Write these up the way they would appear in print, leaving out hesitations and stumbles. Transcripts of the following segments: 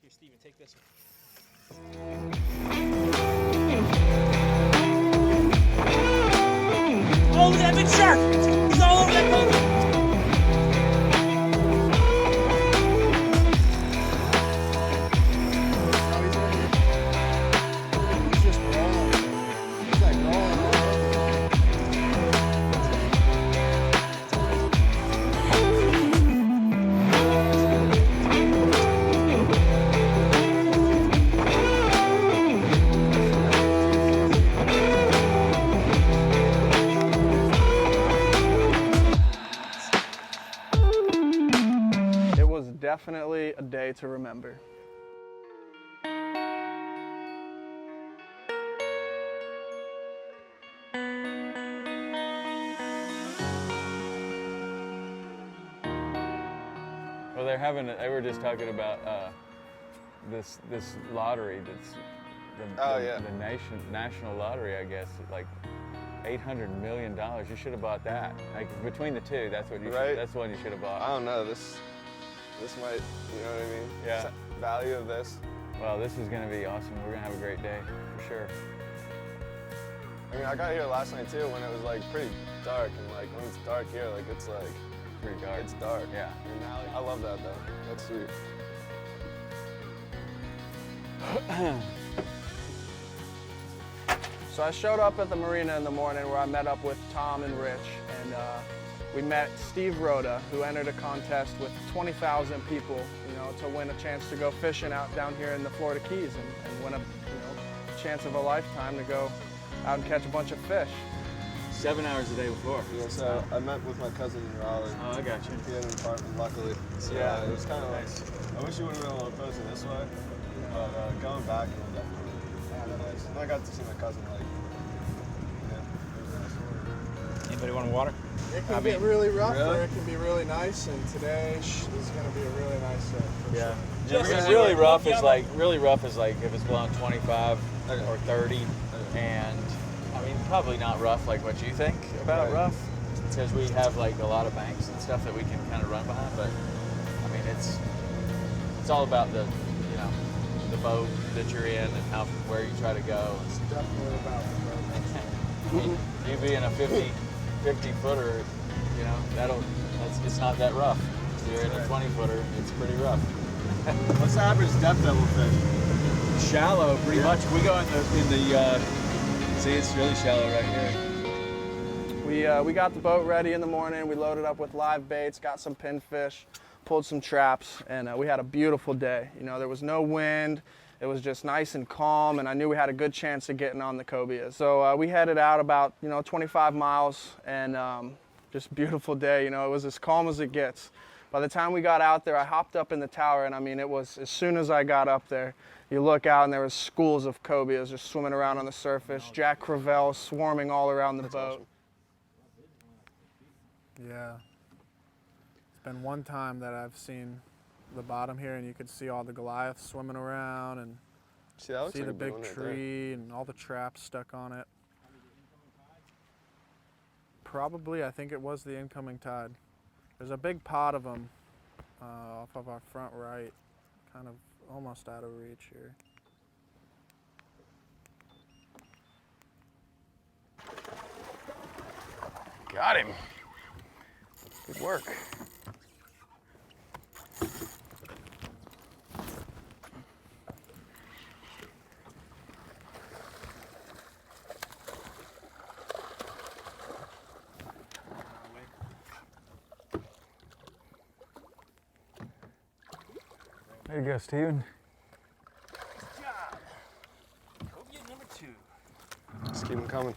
Here, Steven, take this one. Oh, look at that big shark! He's all over that boat! He's just rolling. He's like rolling all over. It was definitely a day to remember. Well, they were just talking about this lottery that's the national lottery, I guess, like $800 million. You should have bought that. Like between the two, that's what you should, that's the one you should have bought. I don't know, this might, you know what I mean? Yeah. Value of this. Well, this is gonna be awesome. We're gonna have a great day, for sure. I mean, I got here last night too when it was like pretty dark, and like when it's dark here, like it's like Pretty dark. it's dark. Yeah. And now I love that though. That's sweet. So I showed up at the marina in the morning where I met up with Tom and Rich, and we met Steve Roda, who entered a contest with 20,000 people, you know, to win a chance to go fishing out down here in the Florida Keys and win a chance of a lifetime to go out and catch a bunch of fish. 7 hours a day before. Yeah, so I met with my cousin in Rowland. Oh, I got you. He had an apartment, luckily. So Yeah. it was kind of Nice. like, I wish you would have been a little closer this way, but going back, it was definitely kind of nice. And I got to see my cousin, like, yeah, it was nice. Anybody want water? It can get really rough, or it can be really nice, and today is going to be a really nice set. Yeah. Just Really rough is like if it's blowing 25 or 30, and I mean probably not rough like what you think about rough, because we have like a lot of banks and stuff that we can kind of run behind. But I mean it's all about the the boat that you're in and where you try to go. It's definitely about the boat. You being a 50 footer, it's not that rough. If you're in a 20 footer, it's pretty rough. What's the average depth that we'll fish? Shallow, pretty much. We go in the see, it's really shallow right here. We got the boat ready in the morning. We loaded up with live baits, got some pinfish, pulled some traps, and we had a beautiful day. You know, there was no wind. It was just nice and calm, and I knew we had a good chance of getting on the Cobia. So we headed out about 25 miles, and just beautiful day. You know, it was as calm as it gets. By the time we got out there, I hopped up in the tower, and I mean, it was as soon as I got up there, you look out and there was schools of cobias just swimming around on the surface. Jack Crevalle swarming all around the boat. Awesome. Yeah. It's been one time that I've seen the bottom here and you could see all the Goliaths swimming around and See, that looks see like the a big big one right tree and all the traps stuck on it. Probably, I think it was the incoming tide. There's a big pot of them off of our front right, kind of almost out of reach here. Got him. Good work. There you go, Steven. Good job. Cobia number 2. Just keep them coming.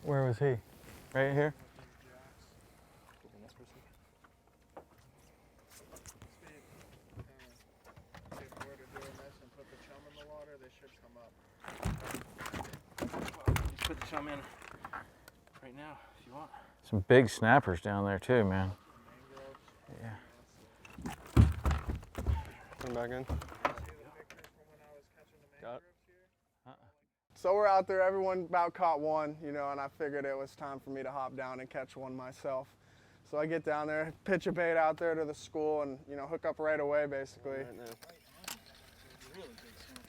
Where was he? Right here? Put the chum in right now if you want. Some big snappers down there too, man. Yeah. Come back in. Got it. So we're out there, everyone about caught one, and I figured it was time for me to hop down and catch one myself. So I get down there, pitch a bait out there to the school, and you know, hook up right away, basically. Really big snappers.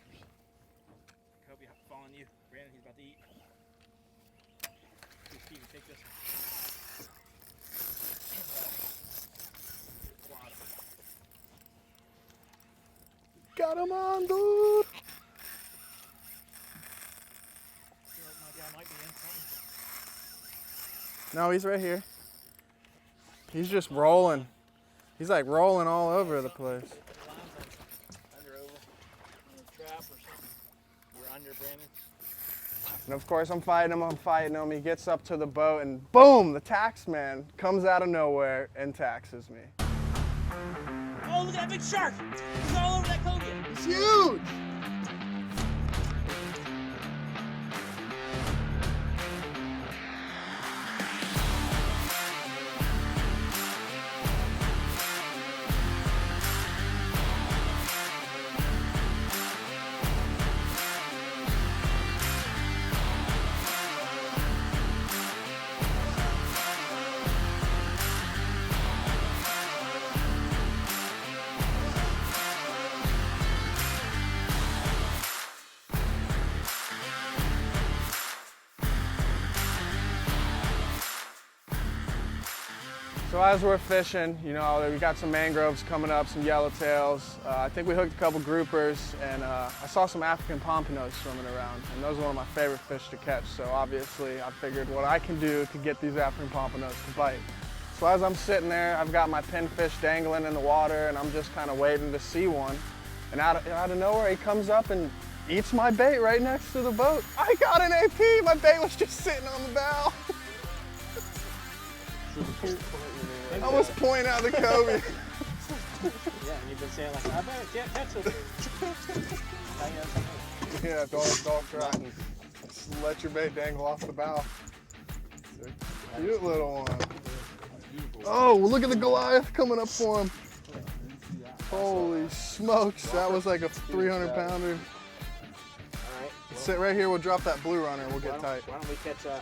Cobia following you. Brandon, he's about to eat. Here, Steven, take this. Got him on, dude. Feel like my guy might be in something. No, he's right here. He's just rolling. He's like rolling all over the place. Under over. On a trap or something. You're under, Brandon. And of course, I'm fighting him. He gets up to the boat, and boom, the tax man comes out of nowhere and taxes me. Oh, look at that big shark! He's all over that cobia. It's huge! So as we're fishing, you know, we got some mangroves coming up, some yellowtails. I think we hooked a couple groupers, and I saw some African pompanos swimming around, and those are one of my favorite fish to catch. So obviously, I figured what I can do to get these African pompanos to bite. So as I'm sitting there, I've got my pinfish dangling in the water, and I'm just kind of waiting to see one. And out of nowhere, he comes up and eats my bait right next to the boat. I got an AP. My bait was just sitting on the bow. I was pointing out the Cobia. Yeah, and you've been saying like, I bet I can't catch it. Yeah, don't try and just let your bait dangle off the bow. Cute little one. Oh, look at the Goliath coming up for him. Holy smokes, that was like a 300 pounder. All right. Sit right here, we'll drop that blue runner, we'll get tight. Why don't we catch a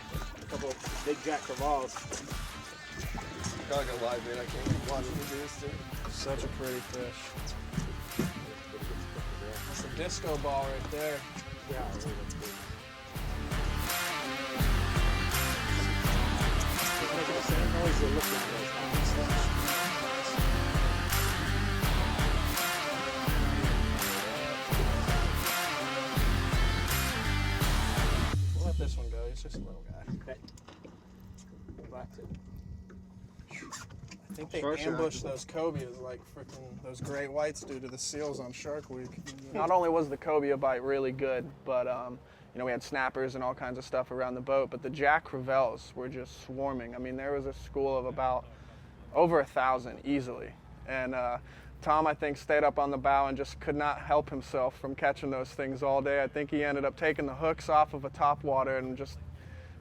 couple of big Jack Crevalles? Got like a live bait, I can't keep watching the do this too. Such a pretty fish. That's a disco ball right there. Yeah, really, that's good. It's making the same noise they look like those times. We'll let this one go, he's just a little guy. Okay. That's it. I think they Shark ambushed those cobias like freaking those great whites do to the seals on Shark Week. Not only was the cobia bite really good, but you know, we had snappers and all kinds of stuff around the boat, but the Jack Crevalles were just swarming. I mean, there was a school of about over 1,000 easily. And Tom, I think, stayed up on the bow and just could not help himself from catching those things all day. I think he ended up taking the hooks off of a topwater and just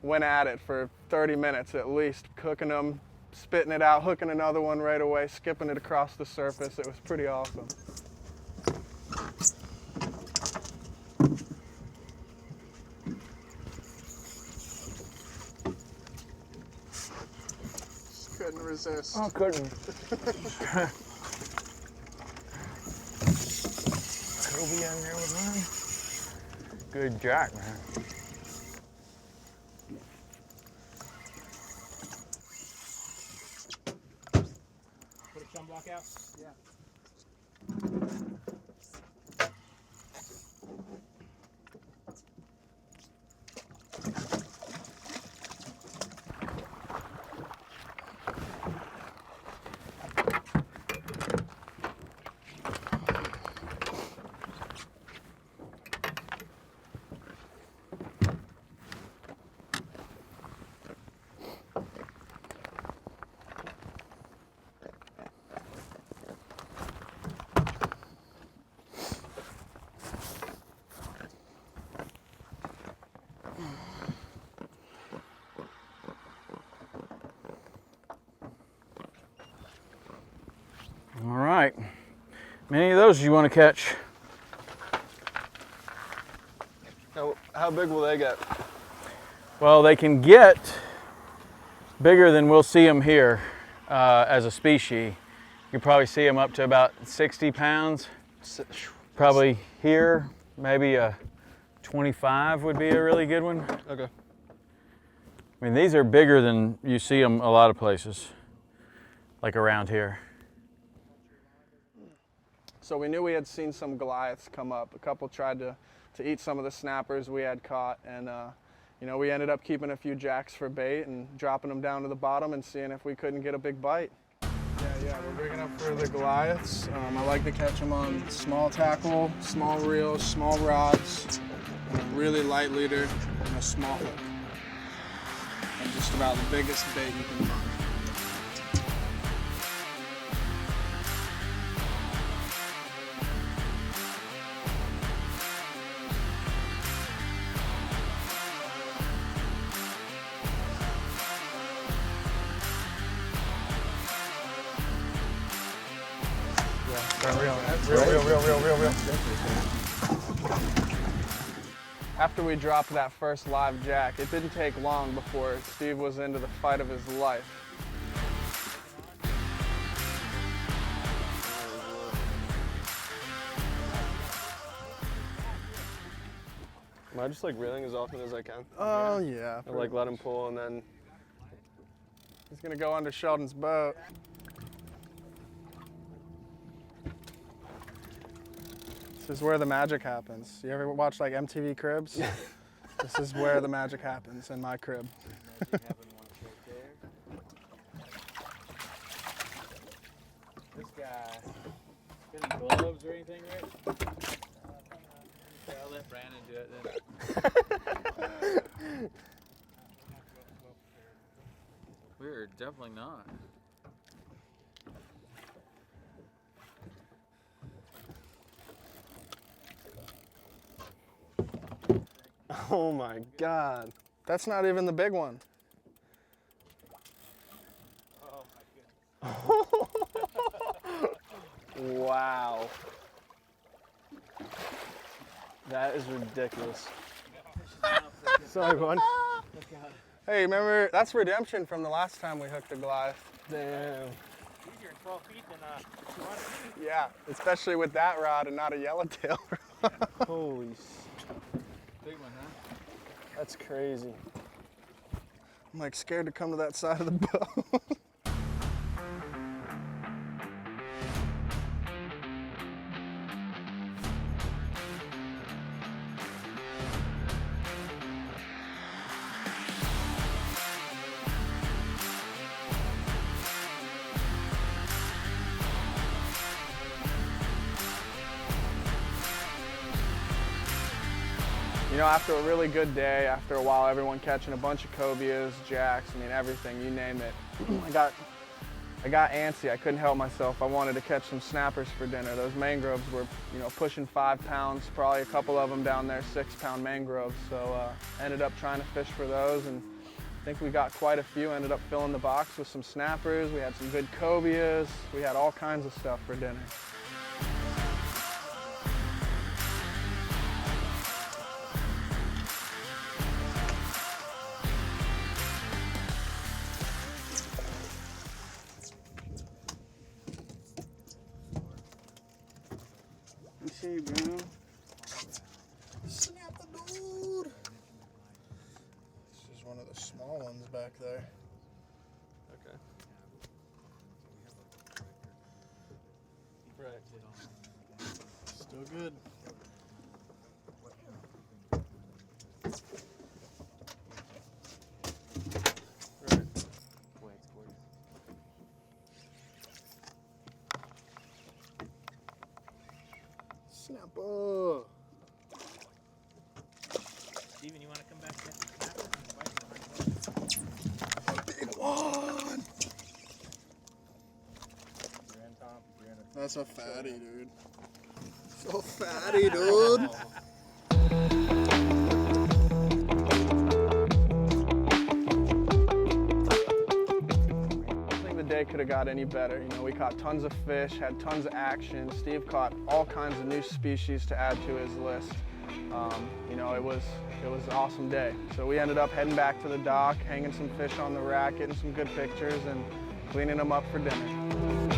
went at it for 30 minutes at least, cooking them, spitting it out, hooking another one right away, skipping it across the surface. It was pretty awesome. Just couldn't resist. Oh, couldn't. Cobia in there with mine. Good Jack, man. Put a chum block out? Yeah. All right. Many of those you want to catch? How big will they get? Well, they can get bigger than we'll see them here. as a species. You can probably see them up to about 60 pounds. Probably here, maybe a 25 would be a really good one. Okay. I mean, these are bigger than you see them a lot of places, like around here. So we knew we had seen some Goliaths come up. A couple tried to eat some of the snappers we had caught, and you know, we ended up keeping a few jacks for bait and dropping them down to the bottom and seeing if we couldn't get a big bite. Yeah, we're rigging up for the Goliaths. I like to catch them on small tackle, small reels, small rods, and a really light leader and a small hook. And just about the biggest bait you can find. Real. After we dropped that first live jack, it didn't take long before Steve was into the fight of his life. Am I just like reeling as often as I can? Oh yeah. And like let him pull and then. He's gonna go under Sheldon's boat. This is where the magic happens. You ever watch like MTV Cribs? This is where the magic happens, in my crib. This guy, got any gloves or anything, Rick? Okay, I'll let Brandon do it then. We're definitely not. Oh my God. That's not even the big one. Oh my goodness. Wow. That is ridiculous. Sorry, bud. Hey, remember, that's redemption from the last time we hooked a Goliath. Damn. Easier in 12 feet than 200. Yeah, especially with that rod and not a yellowtail. Holy. Big one, huh? That's crazy. I'm like scared to come to that side of the boat. You know, after a really good day, after a while, everyone catching a bunch of cobias, jacks, I mean everything, you name it. I got antsy. I couldn't help myself. I wanted to catch some snappers for dinner. Those mangroves were, you know, pushing 5 pounds, probably a couple of them down there, 6-pound mangroves. So ended up trying to fish for those, and I think we got quite a few. Ended up filling the box with some snappers. We had some good cobias. We had all kinds of stuff for dinner. See you, Bruno. Snap the dude. This is one of the small ones back there. Okay. Right. Still good. Snapper. Steven, you want to come back and get the snapper? Big one. That's a fatty, dude. So fatty, dude. Could have got any better. You know, we caught tons of fish, had tons of action. Steve caught all kinds of new species to add to his list. You know, it was an awesome day. So we ended up heading back to the dock, hanging some fish on the rack, getting some good pictures, and cleaning them up for dinner.